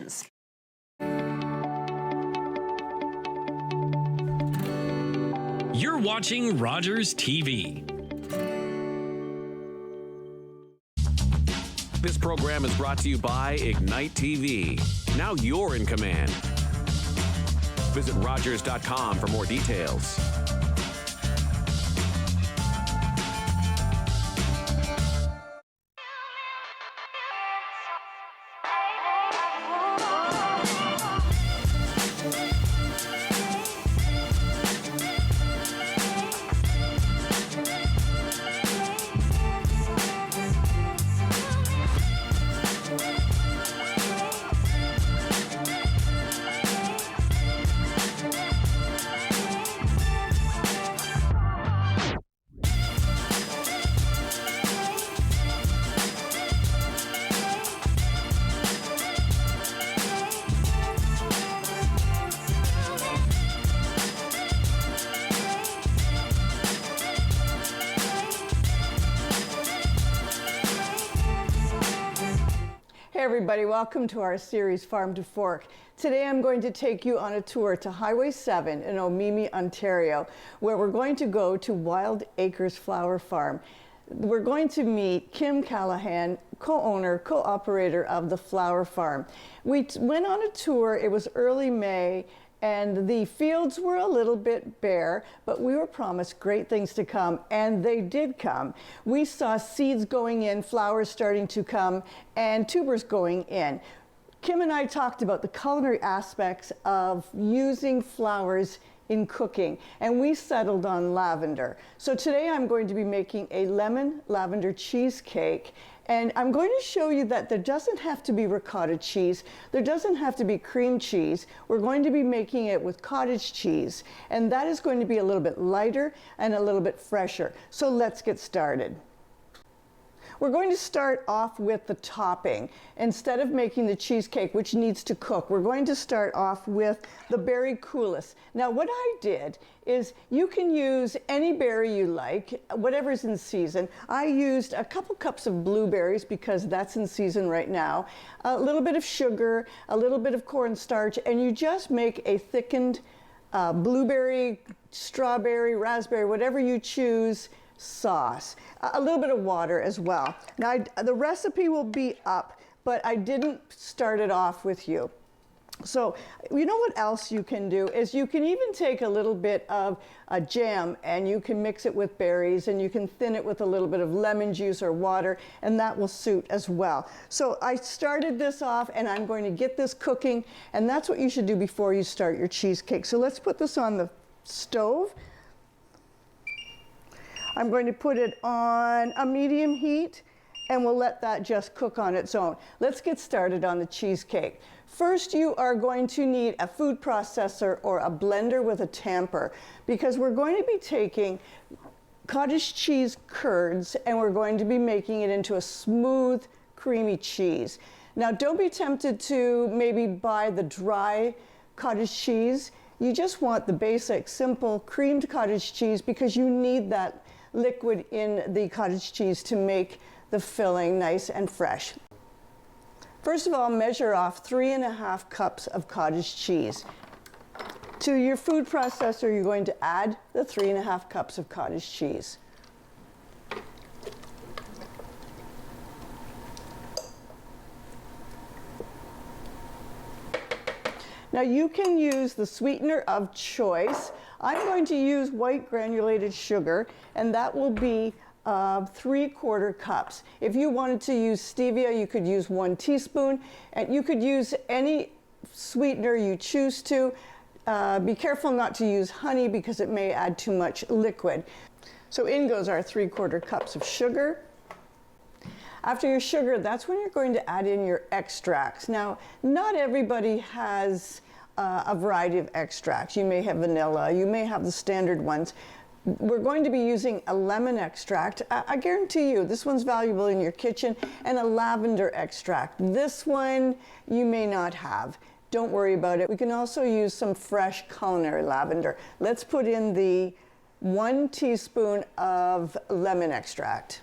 instructions. You're watching Rogers TV. This program is brought to you by Ignite TV. Now you're in command. Visit Rogers.com for more details. Hey everybody, welcome to our series Farm to Fork. Today I'm going to take you on a tour to Highway 7 in Omemee, Ontario, where we're going to go to Wild Acres Flower Farm. We're going to meet Kim Callahan, co-owner, co-operator of the flower farm. We went on a tour, it was early May, and the fields were a little bit bare, but we were promised great things to come, and they did come. We saw seeds going in, flowers starting to come, and tubers going in. Kim and I talked about the culinary aspects of using flowers in cooking, and we settled on lavender. So today I'm going to be making a lemon lavender cheesecake, and I'm going to show you that there doesn't have to be ricotta cheese, there doesn't have to be cream cheese. We're going to be making it with cottage cheese, and that is going to be a little bit lighter and a little bit fresher. So let's get started. We're going to start off with the topping. Instead of making the cheesecake, which needs to cook, we're going to start off with the berry coulis. Now what I did is, you can use any berry you like, whatever's in season. I used a couple cups of blueberries because that's in season right now, a little bit of sugar, a little bit of cornstarch, and you just make a thickened blueberry, strawberry, raspberry, whatever you choose, sauce. A little bit of water as well. Now the recipe will be up, but I didn't start it off with you. So you know what else you can do is, you can even take a little bit of a jam and you can mix it with berries, and you can thin it with a little bit of lemon juice or water, and that will suit as well. So I started this off, and I'm going to get this cooking, and that's what you should do before you start your cheesecake. So let's put this on the stove. I'm going to put it on a medium heat, and we'll let that just cook on its own. Let's get started on the cheesecake. First, you are going to need a food processor or a blender with a tamper, because we're going to be taking cottage cheese curds and we're going to be making it into a smooth, creamy cheese. Now, don't be tempted to maybe buy the dry cottage cheese. You just want the basic, simple, creamed cottage cheese, because you need that liquid in the cottage cheese to make the filling nice and fresh. First of all, measure off 3½ cups of cottage cheese. To your food processor, you're going to add the 3½ cups of cottage cheese. Now you can use the sweetener of choice. I'm going to use white granulated sugar, and that will be 3/4 cups. If you wanted to use stevia, you could use 1 teaspoon, and you could use any sweetener you choose to. Be careful not to use honey, because it may add too much liquid. So in goes our 3/4 cups of sugar. After your sugar, that's when you're going to add in your extracts. Now, not everybody has a variety of extracts. You may have vanilla, you may have the standard ones. We're going to be using a lemon extract. I guarantee you this one's valuable in your kitchen, and a lavender extract. This one you may not have. Don't worry about it. We can also use some fresh culinary lavender. Let's put in the 1 teaspoon of lemon extract.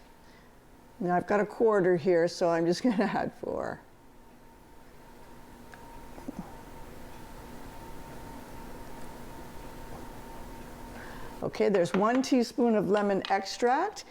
Now I've got 1/4 here, so I'm just going to add 4. Okay, there's 1 teaspoon of lemon extract.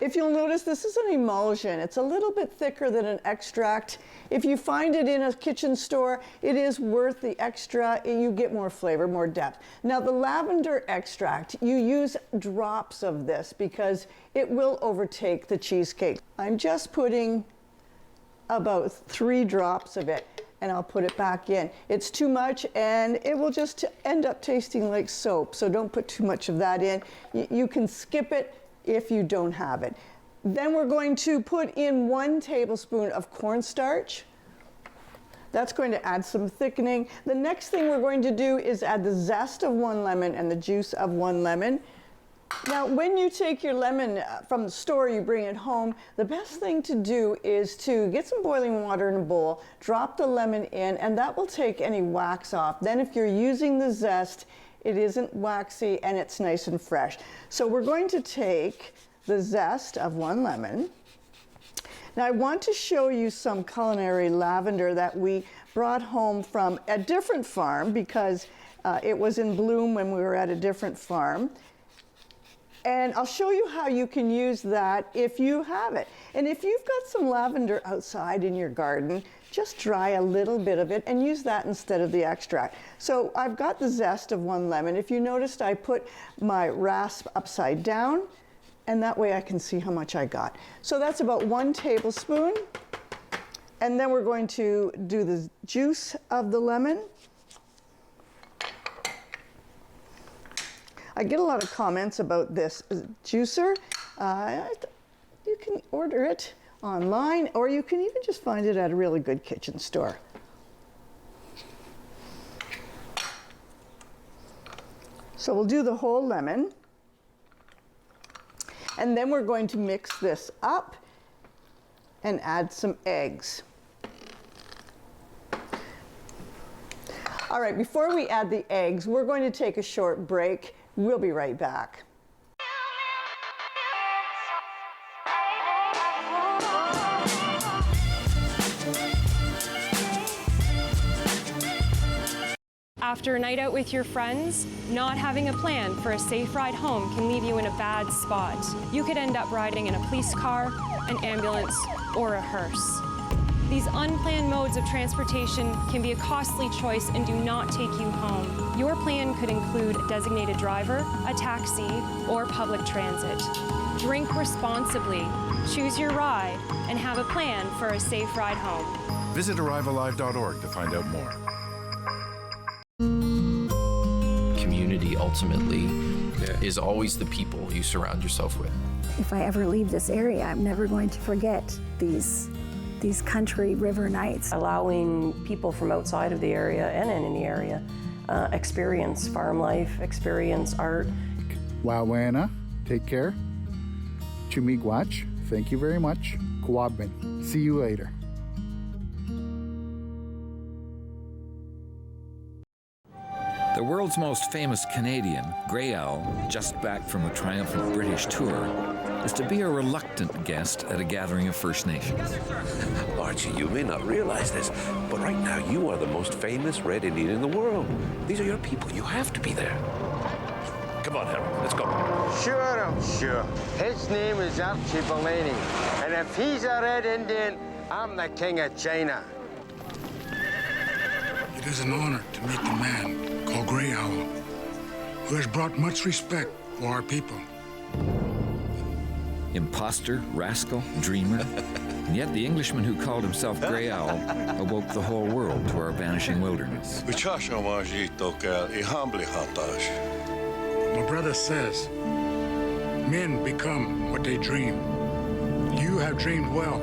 If you'll notice, this is an emulsion. It's a little bit thicker than an extract. If you find it in a kitchen store, it is worth the extra. You get more flavor, more depth. Now, the lavender extract, you use drops of this because it will overtake the cheesecake. I'm just putting about 3 drops of it, and I'll put it back in. It's too much, and it will just end up tasting like soap, so don't put too much of that in. You can skip it if you don't have it. Then we're going to put in 1 tablespoon of cornstarch. That's going to add some thickening. The next thing we're going to do is add the zest of 1 lemon and the juice of 1 lemon. Now, when you take your lemon from the store, you bring it home, the best thing to do is to get some boiling water in a bowl, drop the lemon in, and that will take any wax off. Then if you're using the zest, it isn't waxy and it's nice and fresh. So we're going to take the zest of 1 lemon. Now I want to show you some culinary lavender that we brought home from a different farm because it was in bloom when we were at a different farm. And I'll show you how you can use that if you have it. And if you've got some lavender outside in your garden, just dry a little bit of it and use that instead of the extract. So I've got the zest of 1 lemon. If you noticed, I put my rasp upside down, and that way I can see how much I got. So that's about 1 tablespoon. And then we're going to do the juice of the lemon. I get a lot of comments about this juicer. You can order it online, or you can even just find it at a really good kitchen store. So we'll do the whole lemon. And then we're going to mix this up and add some eggs. All right, before we add the eggs, we're going to take a short break. We'll be right back. After a night out with your friends, not having a plan for a safe ride home can leave you in a bad spot. You could end up riding in a police car, an ambulance, or a hearse. These unplanned modes of transportation can be a costly choice and do not take you home. Your plan could include a designated driver, a taxi, or public transit. Drink responsibly, choose your ride, and have a plan for a safe ride home. Visit arrivealive.org to find out more. Community ultimately is always the people you surround yourself with. If I ever leave this area, I'm never going to forget these country river nights. Allowing people from outside of the area and in the area experience farm life, experience art. Wawena, take care. Chumigwach, thank you very much. Kwabin, see you later. The world's most famous Canadian, Grey Owl, just back from a triumphant British tour, is to be a reluctant guest at a gathering of First Nations. Archie, you may not realize this, but right now you are the most famous Red Indian in the world. These are your people. You have to be there. Come on, Harold, let's go. Sure, I'm sure. His name is Archie Bellini, and if he's a Red Indian, I'm the King of China. It is an honor to meet the man called Grey Owl, who has brought much respect for our people. Imposter, rascal, dreamer, and yet the Englishman who called himself Grey Owl awoke the whole world to our vanishing wilderness. My brother says, men become what they dream. You have dreamed well.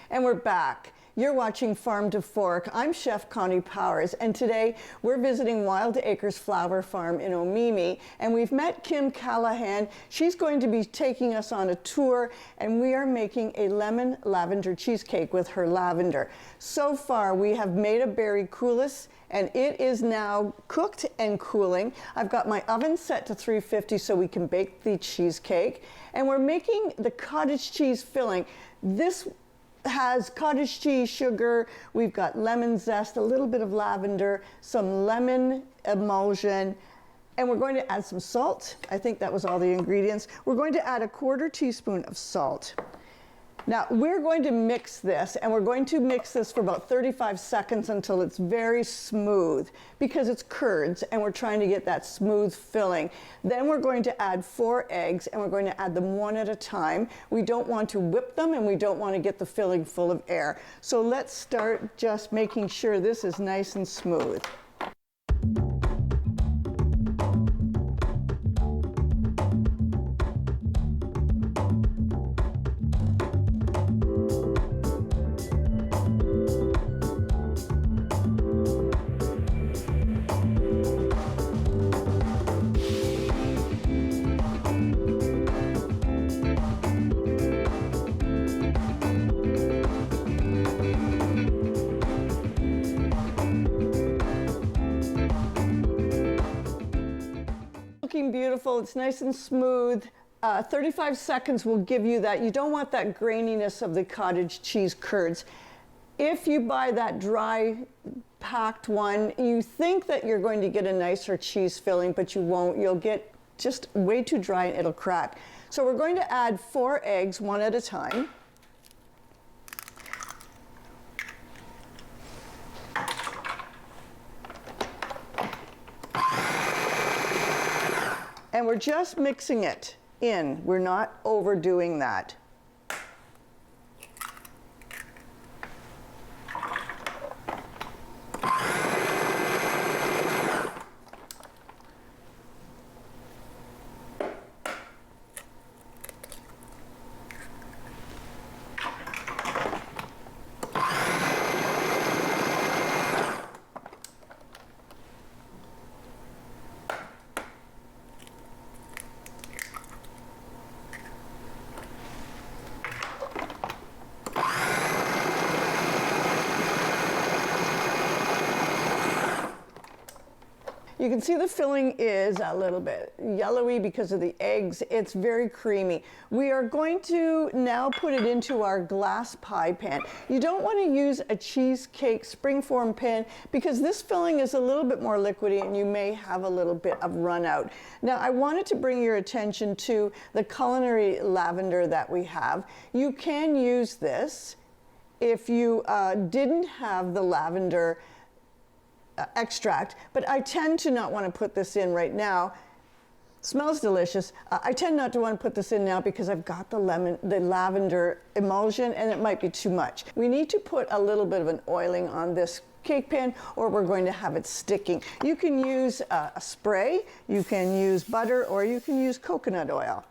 And we're back. You're watching Farm to Fork. I'm Chef Connie Powers, and today we're visiting Wild Acres Flower Farm in Omemee, and we've met Kim Callahan. She's going to be taking us on a tour, and we are making a lemon lavender cheesecake with her lavender. So far, we have made a berry coulis, and it is now cooked and cooling. I've got my oven set to 350 so we can bake the cheesecake, and we're making the cottage cheese filling. This has cottage cheese, sugar, we've got lemon zest, a little bit of lavender, some lemon emulsion, and we're going to add some salt. I think that was all the ingredients. We're going to add a 1/4 teaspoon of salt. Now, we're going to mix this, and we're going to mix this for about 35 seconds until it's very smooth, because it's curds, and we're trying to get that smooth filling. Then we're going to add 4 eggs, and we're going to add them one at a time. We don't want to whip them, and we don't want to get the filling full of air. So let's start just making sure this is nice and smooth. Looking beautiful, it's nice and smooth. 35 seconds will give you that. You don't want that graininess of the cottage cheese curds. If you buy that dry packed one, you think that you're going to get a nicer cheese filling, but you won't. You'll get just way too dry and it'll crack. So we're going to add 4 eggs one at a time. And we're just mixing it in. We're not overdoing that. You can see the filling is a little bit yellowy because of the eggs. It's very creamy. We are going to now put it into our glass pie pan. You don't want to use a cheesecake springform pan because this filling is a little bit more liquidy and you may have a little bit of run out. Now, I wanted to bring your attention to the culinary lavender that we have. You can use this if you didn't have the lavender extract, but I tend to not want to put this in right now. Smells delicious. I tend not to want to put this in now because I've got the lavender emulsion and it might be too much. We need to put a little bit of an oiling on this cake pan or we're going to have it sticking. You can use a spray, you can use butter, or you can use coconut oil.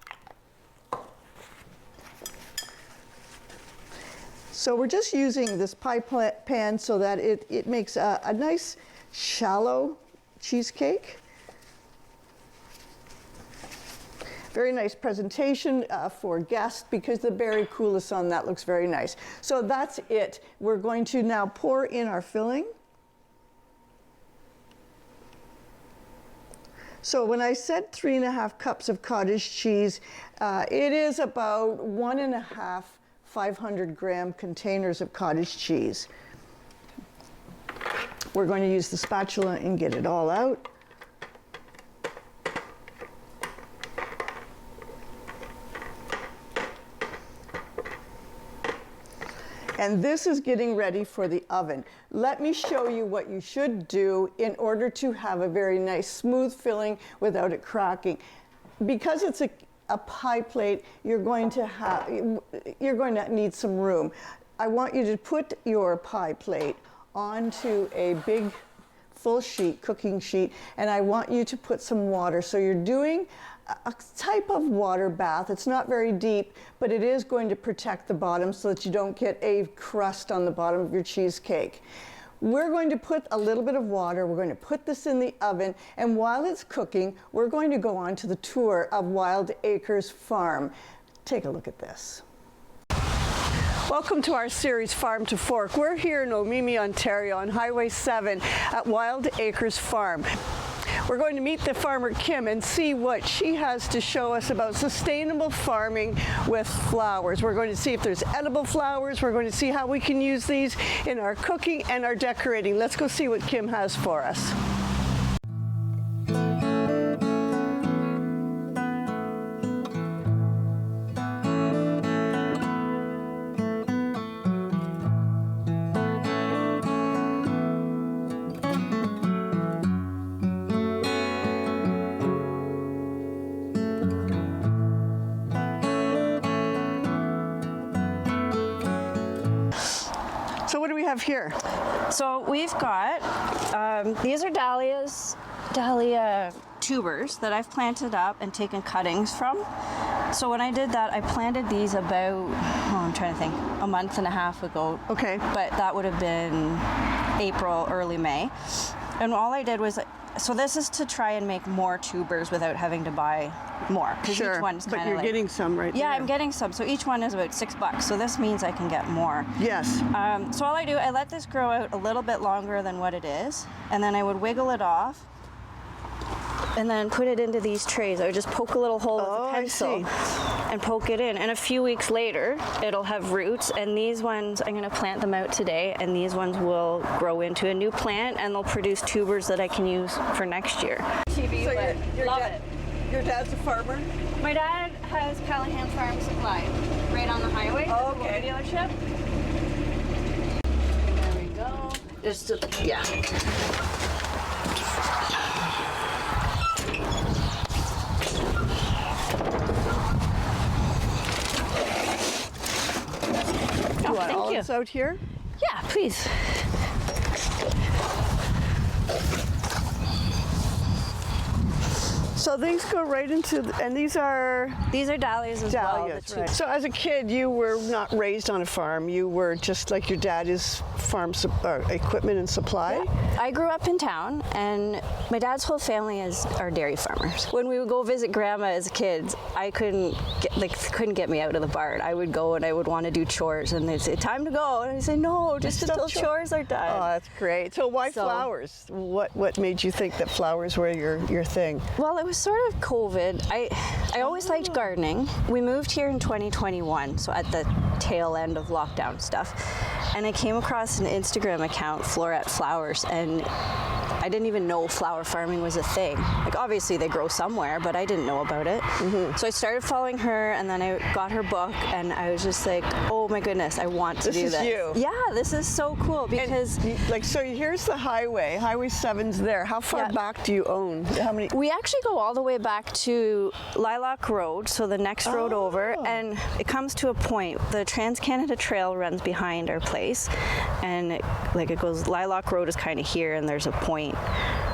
So we're just using this pie pan so that it makes a nice shallow cheesecake. Very nice presentation for guests because the berry coulis on that looks very nice. So that's it. We're going to now pour in our filling. So when I said 3½ cups of cottage cheese, it is about 1½ 500-gram containers of cottage cheese. We're going to use the spatula and get it all out. And this is getting ready for the oven. Let me show you what you should do in order to have a very nice smooth filling without it cracking. Because it's a pie plate, you're going to need some room. I want you to put your pie plate onto a big full sheet, cooking sheet, and I want you to put some water. So you're doing a type of water bath. It's not very deep, but it is going to protect the bottom so that you don't get a crust on the bottom of your cheesecake. We're going to put a little bit of water, we're going to put this in the oven, and while it's cooking, we're going to go on to the tour of Wild Acres Farm. Take a look at this. Welcome to our series Farm to Fork. We're here in Omemee, Ontario on Highway 7 at Wild Acres Farm. We're going to meet the farmer Kim and see what she has to show us about sustainable farming with flowers. We're going to see if there's edible flowers. We're going to see how we can use these in our cooking and our decorating. Let's go see what Kim has for us. So what do we have here? So we've got, these are dahlia tubers that I've planted up and taken cuttings from. So when I did that, I planted these about, I'm trying to think, a month and a half ago. Okay. But that would have been April, early May. And all I did was, so this is to try and make more tubers without having to buy more. Sure, each one's but you're getting some right Yeah, there. I'm getting some. So each one is about $6. So this means I can get more. Yes. So all I do, I let this grow out a little bit longer than what it is, and then I would wiggle it off and then put it into these trays. I would just poke a little hole with a pencil and poke it in. And a few weeks later, it'll have roots. And these ones, I'm gonna plant them out today, and these ones will grow into a new plant, and they'll produce tubers that I can use for next year. TV, So love it. Your dad's a farmer? My dad has Callahan Farm Supply right on the highway. Oh, okay. The dealership. There we go. Just yeah. Oh, thank you. It's out here? Yeah, please. So these go right into, and these are dahlias as well. Right. So as a kid, you were not raised on a farm. You were just like your dad is farm equipment and supply. Yeah. I grew up in town, and my dad's whole family are dairy farmers. When we would go visit grandma as kids, I couldn't get me out of the barn. I would go and I would want to do chores, and they'd say, "Time to go," and I'd say, "No, just until chores are done." Oh, that's great. So why flowers? What made you think that flowers were your thing? Well, it was sort of COVID. I always liked gardening. We moved here in 2021, so at the tail end of lockdown stuff. And I came across an Instagram account, Florette Flowers, and I didn't even know flower farming was a thing. Like, obviously they grow somewhere, but I didn't know about it. Mm-hmm. So I started following her, and then I got her book, and I was just like, oh my goodness, I want to do this. This is you. Yeah, this is so cool because... so here's the highway. Highway 7's there. How far back do you own? How many? We actually go all the way back to Lilac Road, so the next road over, and it comes to a point. The Trans-Canada Trail runs behind our place, and it goes, Lilac Road is kind of here, and there's a point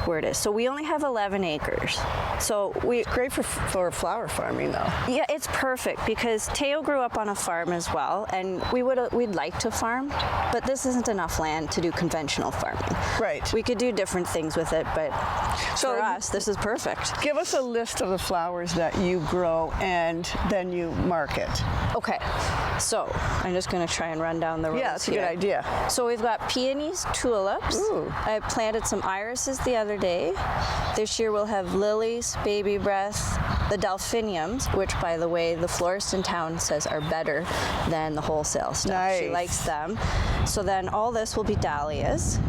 where it is. So we only have 11 acres. So it's great for flower farming, though. Yeah, it's perfect because Teo grew up on a farm as well, and we'd like to farm, but this isn't enough land to do conventional farming. Right. We could do different things with it, but for us, this is perfect. Give us a list of the flowers that you grow and then you market. Okay, so I'm just going to try and run down the rows. Yeah, that's a good idea. So we've got peonies, tulips. Ooh. I planted some irises the other day. This year we'll have lilies, baby breath, the delphiniums, which, by the way, the florist in town says are better than the wholesale stuff. Nice. She likes them. So then all this will be dahlias.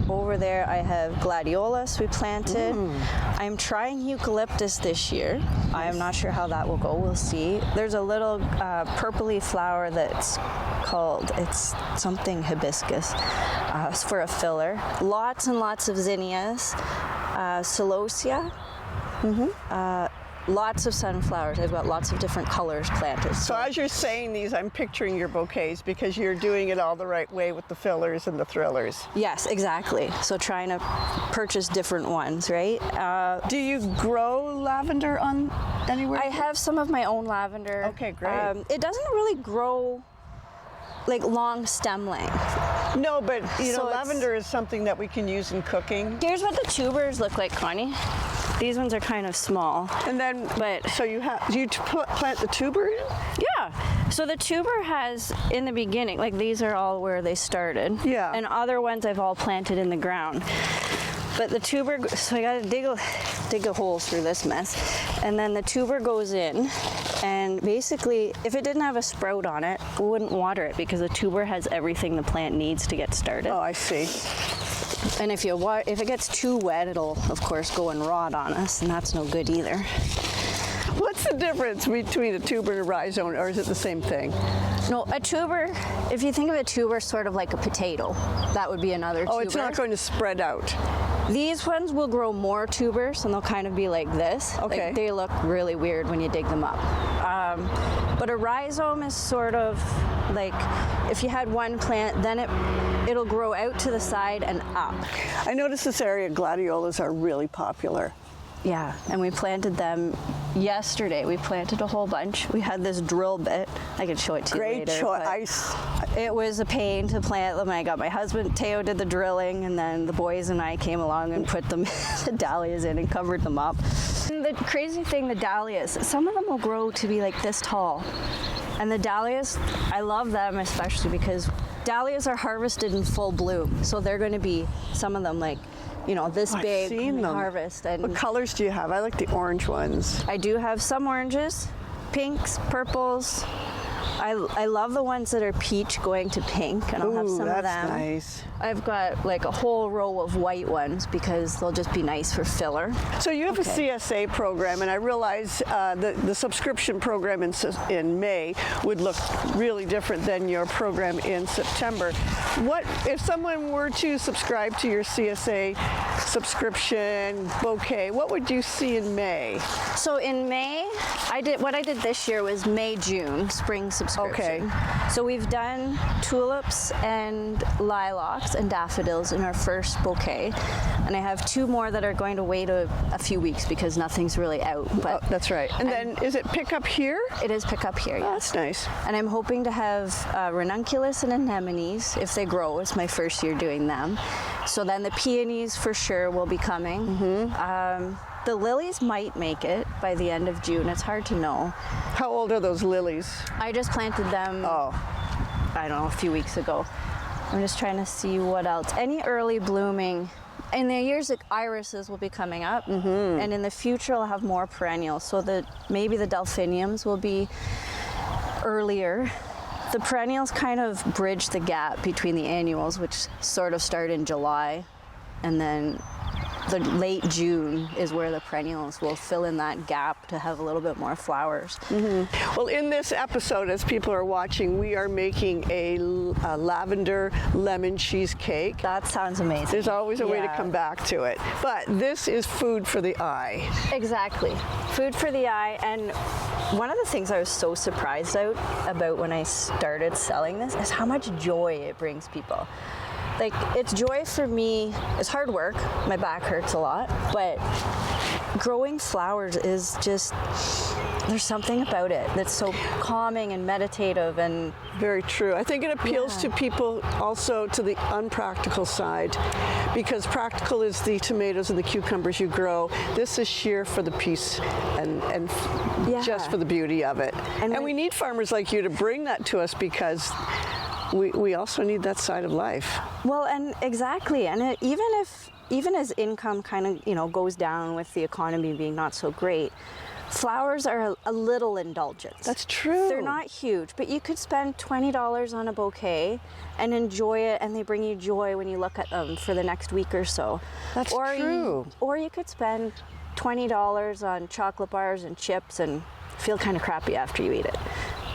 Over there I have gladiolus we planted. I'm trying eucalyptus this year. I am not sure how that will go. We'll see. There's a little purpley flower that's called, it's something hibiscus, for a filler. Lots and lots of zinnias. Celosia. lots of sunflowers. I've got lots of different colors planted. So as you're saying these, I'm picturing your bouquets because you're doing it all the right way with the fillers and the thrillers. Yes, exactly. So trying to purchase different ones, right? Do you grow lavender on anywhere? I have some of my own lavender. Okay, great. It doesn't really grow like long stem length. No, but you know, So lavender is something that we can use in cooking. Here's what the tubers look like, Connie. These ones are kind of small. And then, but so you plant the tuber in? Yeah. So the tuber has, in the beginning, like these are all where they started. Yeah. And other ones I've all planted in the ground. But the tuber, so I gotta dig a hole through this mess. And then the tuber goes in, and basically, if it didn't have a sprout on it, we wouldn't water it because the tuber has everything the plant needs to get started. Oh, I see. And if it gets too wet, it'll of course go and rot on us, and that's no good either. What's the difference between a tuber and a rhizome, or is it the same thing? No, a tuber, if you think of a tuber sort of like a potato, that would be another tuber. Oh, it's not going to spread out. These ones will grow more tubers, and they'll kind of be like this. Okay. Like, they look really weird when you dig them up. But a rhizome is sort of like, if you had one plant, then it'll grow out to the side and up. I noticed this area, gladiolas are really popular. Yeah, and we planted them yesterday. We planted a whole bunch. We had this drill bit. I could show it to you later. Great choice. It was a pain to plant them. I got my husband, Teo, did the drilling, and then the boys and I came along and put them, the dahlias in and covered them up. And the crazy thing, the dahlias, some of them will grow to be like this tall. And the dahlias, I love them especially because dahlias are harvested in full bloom. So they're going to be, some of them like, you know, this big harvest. And what colors do you have? I like the orange ones. I do have some oranges, pinks, purples. I love the ones that are peach going to pink, and I'll have some of them. That's nice. I've got like a whole row of white ones because they'll just be nice for filler. So you have a CSA program, and I realize the subscription program in May would look really different than your program in September. What if someone were to subscribe to your CSA subscription bouquet? What would you see in May? So in May, what I did this year was May, June, spring subscription. Okay. So we've done tulips and lilacs and daffodils in our first bouquet, and I have 2 more that are going to wait a few weeks because nothing's really out. But that's right. And then is it pick up here? It is pick up here. Oh, that's nice. And I'm hoping to have ranunculus and anemones if they grow. It's my first year doing them. So then the peonies for sure will be coming. Mm-hmm. The lilies might make it by the end of June. It's hard to know. How old are those lilies? I just planted them, I don't know, a few weeks ago. I'm just trying to see what else. Any early blooming. In the years, the irises will be coming up, and in the future, I'll have more perennials. So maybe the delphiniums will be earlier. The perennials kind of bridge the gap between the annuals, which sort of start in July, and then the late June is where the perennials will fill in that gap to have a little bit more flowers. Well, in this episode, as people are watching, we are making a lavender lemon cheesecake. That sounds amazing. There's always a way to come back to it. But this is food for the eye. Exactly. Food for the eye. And one of the things I was so surprised about when I started selling this is how much joy it brings people. Like, it's joy for me. It's hard work. My back hurts a lot. But growing flowers is just, there's something about it that's so calming and meditative and... Very true. I think it appeals to people also to the unpractical side, because practical is the tomatoes and the cucumbers you grow. This is sheer for the peace and just for the beauty of it. And we need farmers like you to bring that to us, because we also need that side of life. Well, and exactly. And even as income kind of, goes down with the economy being not so great, flowers are a little indulgence. That's true. They're not huge, but you could spend $20 on a bouquet and enjoy it, and they bring you joy when you look at them for the next week or so. That's true. Or you could spend $20 on chocolate bars and chips and feel kind of crappy after you eat it.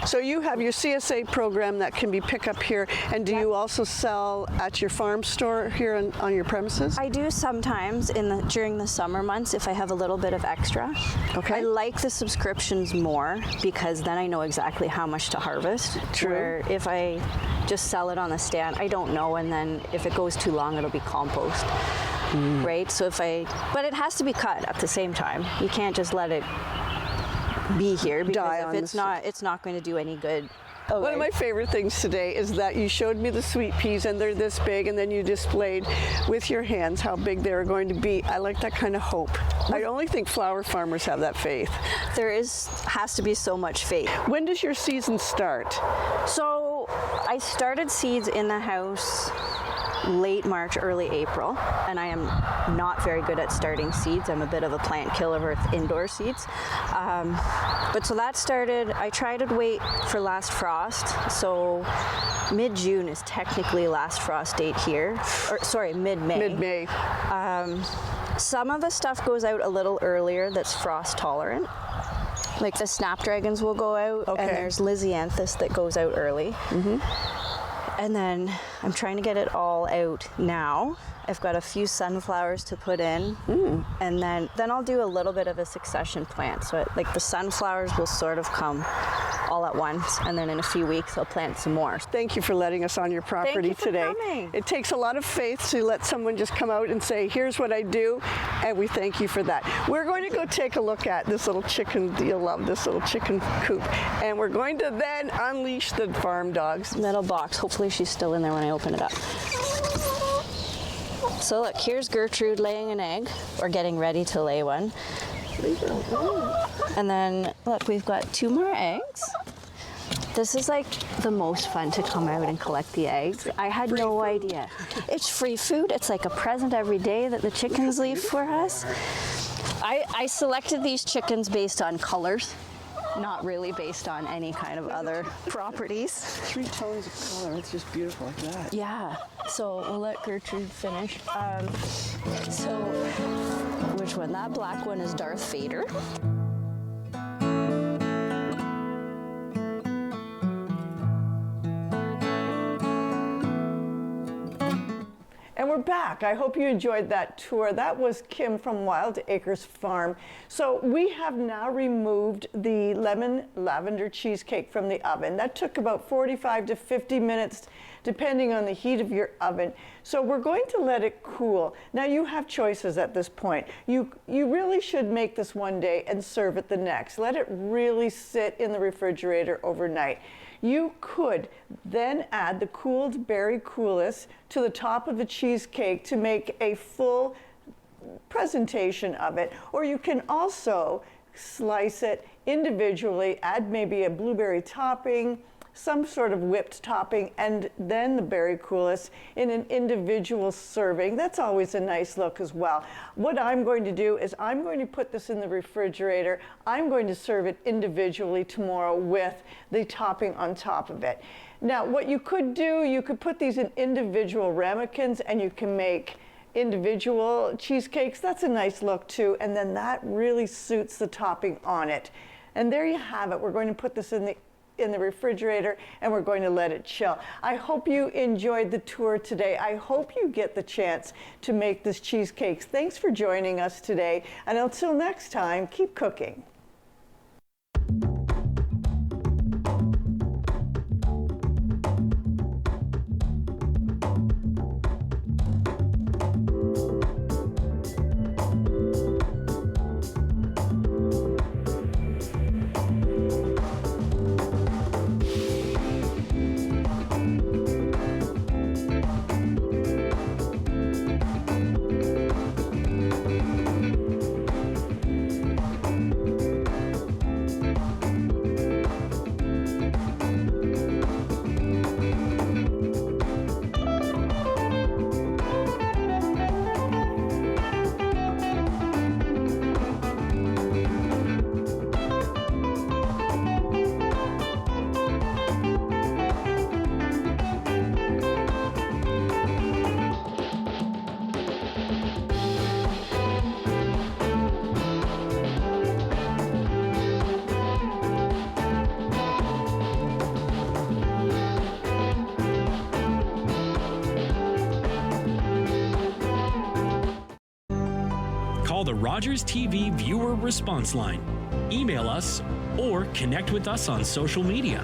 So you have your CSA program that can be picked up here, and do you also sell at your farm store here on your premises? I do sometimes during the summer months if I have a little bit of extra. Okay. I like the subscriptions more because then I know exactly how much to harvest. True. Where if I just sell it on the stand, I don't know, and then if it goes too long, it'll be compost. Right? So but it has to be cut at the same time. You can't just let it be here because if it's not going to do any good. Okay. One of my favorite things today is that you showed me the sweet peas and they're this big, and then you displayed with your hands how big they're going to be. I like that kind of hope. I only think flower farmers have that faith. There has to be so much faith. When does your season start? So I started seeds in the house late March, early April, and I am not very good at starting seeds. I'm a bit of a plant killer with indoor seeds. But so that started, I tried to wait for last frost, so mid-June is technically last frost date here, or sorry, mid-May. Mid-May. Some of the stuff goes out a little earlier that's frost tolerant. Like the snapdragons will go out, and there's Lysianthus that goes out early. And then I'm trying to get it all out now. I've got a few sunflowers to put in, and then I'll do a little bit of a succession plant. So like the sunflowers will sort of come all at once, and then in a few weeks I'll plant some more. Thank you for letting us on your property today. Coming. It takes a lot of faith to let someone just come out and say, here's what I do, and we thank you for that. We're going to go take a look at this little chicken. You'll love this little chicken coop, and we're going to then unleash the farm dogs. Little box. Hopefully she's still in there when I open it up. So look, here's Gertrude laying an egg, or getting ready to lay one. And then look, we've got 2 more eggs. This is like the most fun to come out and collect the eggs. I had no idea. It's free food. It's like a present every day that the chickens leave for us. I selected these chickens based on colors, not really based on any kind of other properties. 3 tones of color, it's just beautiful like that. Yeah, so we'll let Gertrude finish. So, which one? That black one is Darth Vader. And we're back. I hope you enjoyed that tour. That was Kim from Wild Acres Farm. So we have now removed the lemon lavender cheesecake from the oven. That took about 45 to 50 minutes, depending on the heat of your oven. So we're going to let it cool. Now you have choices at this point. You really should make this one day and serve it the next. Let it really sit in the refrigerator overnight. You could then add the cooled berry coulis to the top of the cheesecake to make a full presentation of it. Or you can also slice it individually, add maybe a blueberry topping, some sort of whipped topping, and then the berry coulis in an individual serving. That's always a nice look as well. What I'm going to do is I'm going to put this in the refrigerator. I'm going to serve it individually tomorrow with the topping on top of it. Now, what you could do, you could put these in individual ramekins and you can make individual cheesecakes. That's a nice look too, and then that really suits the topping on it. And there you have it. We're going to put this in the refrigerator and we're going to let it chill. I hope you enjoyed the tour today. I hope you get the chance to make this cheesecakes. Thanks for joining us today, and until next time, keep cooking. call the Rogers TV viewer response line, email us, or connect with us on social media.